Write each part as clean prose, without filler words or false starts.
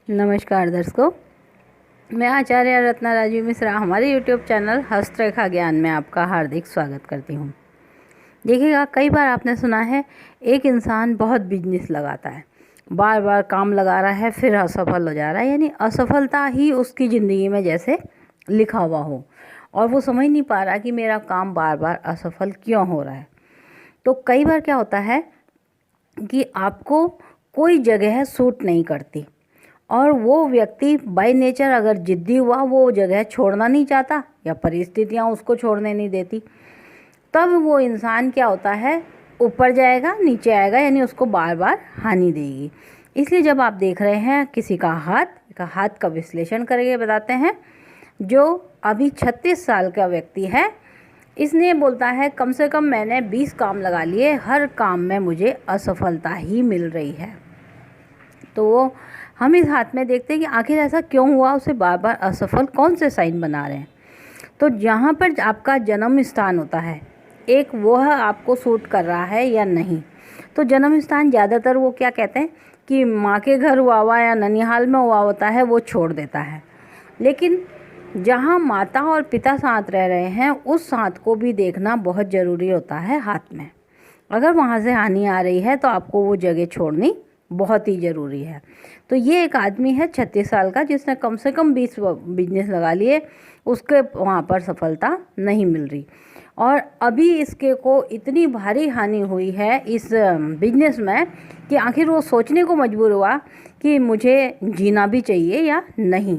नमस्कार दर्शकों, मैं आचार्य रत्ना राजीव मिश्रा हमारे यूट्यूब चैनल हस्तरेखा ज्ञान में आपका हार्दिक स्वागत करती हूँ। देखिएगा, कई बार आपने सुना है एक इंसान बहुत बिजनेस लगाता है, बार बार काम लगा रहा है, फिर असफल हो जा रहा है। यानी असफलता ही उसकी ज़िंदगी में जैसे लिखा हुआ हो और वो समझ नहीं पा रहा कि मेरा काम बार बार असफल क्यों हो रहा है। तो कई बार क्या होता है कि आपको कोई जगह सूट नहीं करती और वो व्यक्ति बाय नेचर अगर जिद्दी हुआ, वो जगह छोड़ना नहीं चाहता या परिस्थितियाँ उसको छोड़ने नहीं देती, तब वो इंसान क्या होता है, ऊपर जाएगा नीचे आएगा, यानी उसको बार बार हानि देगी। इसलिए जब आप देख रहे हैं किसी का हाथ का विश्लेषण करके बताते हैं, जो अभी 36 साल का व्यक्ति है, इसने बोलता है कम से कम मैंने 20 काम लगा लिए, हर काम में मुझे असफलता ही मिल रही है। तो हम इस हाथ में देखते हैं कि आखिर ऐसा क्यों हुआ, उसे बार बार असफल कौन से साइन बना रहे हैं। तो जहाँ पर आपका जन्म स्थान होता है, एक वह आपको सूट कर रहा है या नहीं। तो जन्म स्थान ज़्यादातर वो क्या कहते हैं कि माँ के घर हुआ हुआ या ननिहाल में हुआ होता है, वो छोड़ देता है। लेकिन जहाँ माता और पिता साथ रह रहे हैं, उस साथ को भी देखना बहुत ज़रूरी होता है हाथ में। अगर वहाँ से हानि आ रही है तो आपको वो जगह छोड़नी बहुत ही ज़रूरी है। तो ये एक आदमी है 36 साल का, जिसने कम से कम 20 बिजनेस लगा लिए, उसके वहाँ पर सफलता नहीं मिल रही और अभी इसके को इतनी भारी हानि हुई है इस बिजनेस में कि आखिर वो सोचने को मजबूर हुआ कि मुझे जीना भी चाहिए या नहीं।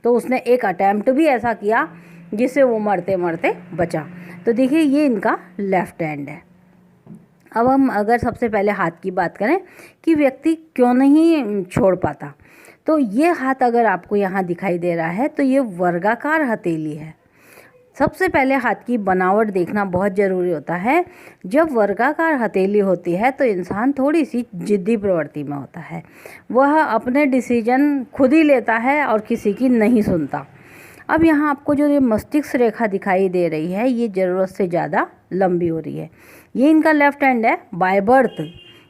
तो उसने एक अटैम्प्ट भी ऐसा किया जिससे वो मरते मरते बचा। तो देखिए, ये इनका लेफ्ट हैंड है। अब हम अगर सबसे पहले हाथ की बात करें कि व्यक्ति क्यों नहीं छोड़ पाता, तो ये हाथ अगर आपको यहाँ दिखाई दे रहा है तो ये वर्गाकार हथेली है। सबसे पहले हाथ की बनावट देखना बहुत ज़रूरी होता है। जब वर्गाकार हथेली होती है तो इंसान थोड़ी सी जिद्दी प्रवृत्ति में होता है, वह अपने डिसीजन खुद ही लेता है और किसी की नहीं सुनता। अब यहाँ आपको जो ये मस्तिष्क रेखा दिखाई दे रही है, ये ज़रूरत से ज़्यादा लंबी हो रही है। ये इनका लेफ्ट हैंड है। बाय बर्थ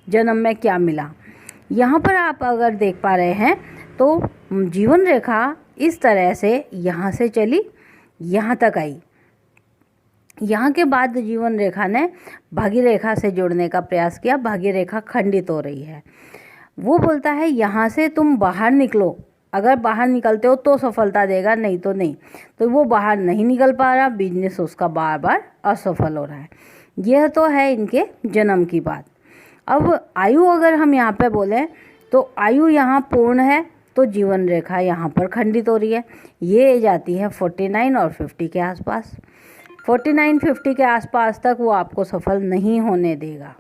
जन्म में क्या मिला, यहाँ पर आप अगर देख पा रहे हैं तो जीवन रेखा इस तरह से यहाँ से चली, यहाँ तक आई। यहाँ के बाद जीवन रेखा ने भाग्य रेखा से जुड़ने का प्रयास किया। भाग्य रेखा खंडित हो रही है। वो बोलता है यहाँ से तुम बाहर निकलो, अगर बाहर निकलते हो तो सफलता देगा, नहीं तो नहीं। तो वो बाहर नहीं निकल पा रहा, बिजनेस उसका बार बार असफल हो रहा है। यह तो है इनके जन्म की बात। अब आयु अगर हम यहाँ पे बोलें तो आयु यहाँ पूर्ण है, तो जीवन रेखा यहाँ पर खंडित हो रही है। ये जाती है 49 और 50 के आसपास। 49-50 के आसपास तक वो आपको सफल नहीं होने देगा।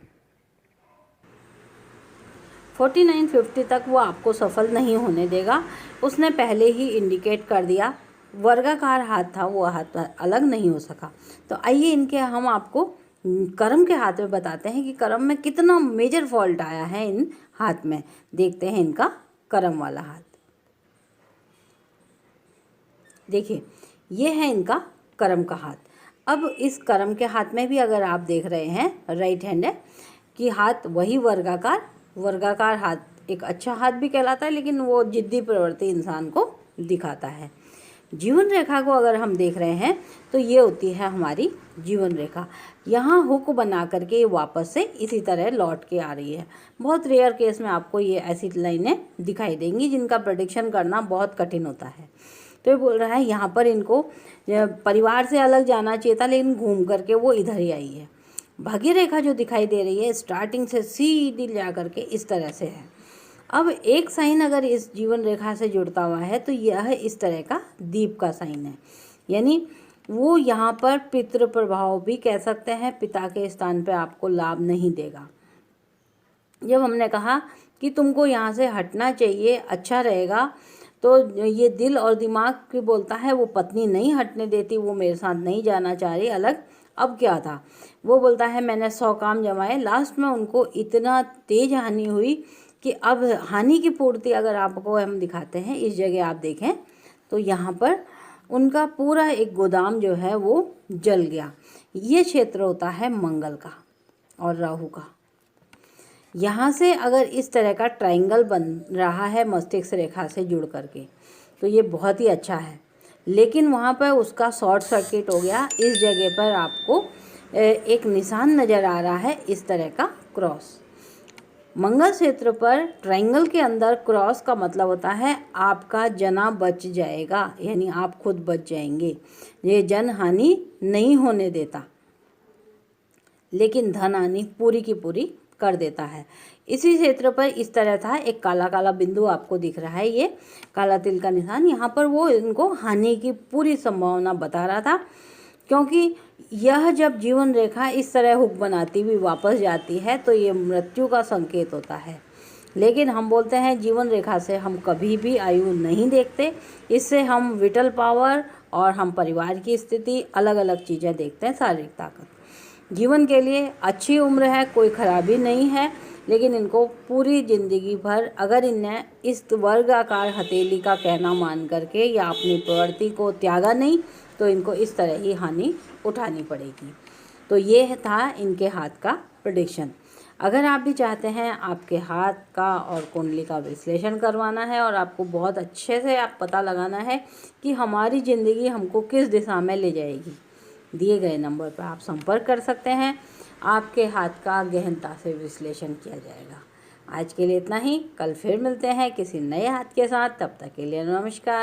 49-50 तक वो आपको सफल नहीं होने देगा। उसने पहले ही इंडिकेट कर दिया, वर्गाकार हाथ था, वो हाथ अलग नहीं हो सका। तो आइए इनके हम आपको कर्म के हाथ में बताते हैं कि कर्म में कितना मेजर फॉल्ट आया है इन हाथ में। देखते हैं इनका कर्म वाला हाथ। देखिए, ये है इनका कर्म का हाथ। अब इस कर्म के हाथ में भी अगर आप देख रहे हैं, राइट हैंड है कि हाथ वही वर्गाकार हाथ एक अच्छा हाथ भी कहलाता है, लेकिन वो जिद्दी प्रवृत्ति इंसान को दिखाता है। जीवन रेखा को अगर हम देख रहे हैं तो ये होती है हमारी जीवन रेखा। यहाँ हुक बना करके वापस से इसी तरह लौट के आ रही है। बहुत रेयर केस में आपको ये ऐसी लाइनें दिखाई देंगी जिनका प्रेडिक्शन करना बहुत कठिन होता है। तो ये बोल रहा है यहाँ पर इनको परिवार से अलग जाना चाहिए था, लेकिन घूम करके वो इधर ही आई है। भाग्य रेखा जो दिखाई दे रही है स्टार्टिंग से सीधी जा करके इस तरह से है। अब एक साइन अगर इस जीवन रेखा से जुड़ता हुआ है तो यह इस तरह का दीप का साइन है। यानी वो यहाँ पर पितृ प्रभाव भी कह सकते हैं, पिता के स्थान पे आपको लाभ नहीं देगा। जब हमने कहा कि तुमको यहाँ से हटना चाहिए, अच्छा रहेगा, तो ये दिल और दिमाग की बोलता है वो पत्नी नहीं हटने देती, वो मेरे साथ नहीं जाना चाह रही अलग। अब क्या था, वो बोलता है मैंने 100 काम जमाए, लास्ट में उनको इतना तेज हानि हुई कि अब हानि की पूर्ति अगर आपको हम दिखाते हैं, इस जगह आप देखें तो यहाँ पर उनका पूरा एक गोदाम जो है वो जल गया। ये क्षेत्र होता है मंगल का और राहु का। यहाँ से अगर इस तरह का ट्रायंगल बन रहा है मस्तिष्क रेखा से जुड़ करके तो ये बहुत ही अच्छा है। लेकिन वहाँ पर उसका शॉर्ट सर्किट हो गया। इस जगह पर आपको एक निशान नज़र आ रहा है, इस तरह का क्रॉस। मंगल क्षेत्र पर ट्रायंगल के अंदर क्रॉस का मतलब होता है आपका जना बच जाएगा, यानी आप खुद बच जाएंगे। ये जन हानि नहीं होने देता, लेकिन धन हानि पूरी की पूरी कर देता है। इसी क्षेत्र पर इस तरह था, एक काला काला बिंदु आपको दिख रहा है, ये काला तिल का निशान। यहाँ पर वो इनको हानि की पूरी संभावना बता रहा था, क्योंकि यह जब जीवन रेखा इस तरह हुक बनाती हुई वापस जाती है तो ये मृत्यु का संकेत होता है। लेकिन हम बोलते हैं जीवन रेखा से हम कभी भी आयु नहीं देखते, इससे हम विटल पावर और हम परिवार की स्थिति, अलग अलग चीज़ें देखते हैं, शारीरिक ताकत। जीवन के लिए अच्छी उम्र है, कोई खराबी नहीं है, लेकिन इनको पूरी ज़िंदगी भर अगर इन्हें इस वर्गाकार हथेली का कहना मान करके या अपनी प्रवृत्ति को त्यागा नहीं तो इनको इस तरह ही हानि उठानी पड़ेगी। तो ये था इनके हाथ का प्रेडिक्शन। अगर आप भी चाहते हैं आपके हाथ का और कुंडली का विश्लेषण करवाना है और आपको बहुत अच्छे से आप पता लगाना है कि हमारी ज़िंदगी हमको किस दिशा में ले जाएगी, दिए गए नंबर पर आप संपर्क कर सकते हैं। आपके हाथ का गहनता से विश्लेषण किया जाएगा। आज के लिए इतना ही, कल फिर मिलते हैं किसी नए हाथ के साथ। तब तक के लिए नमस्कार।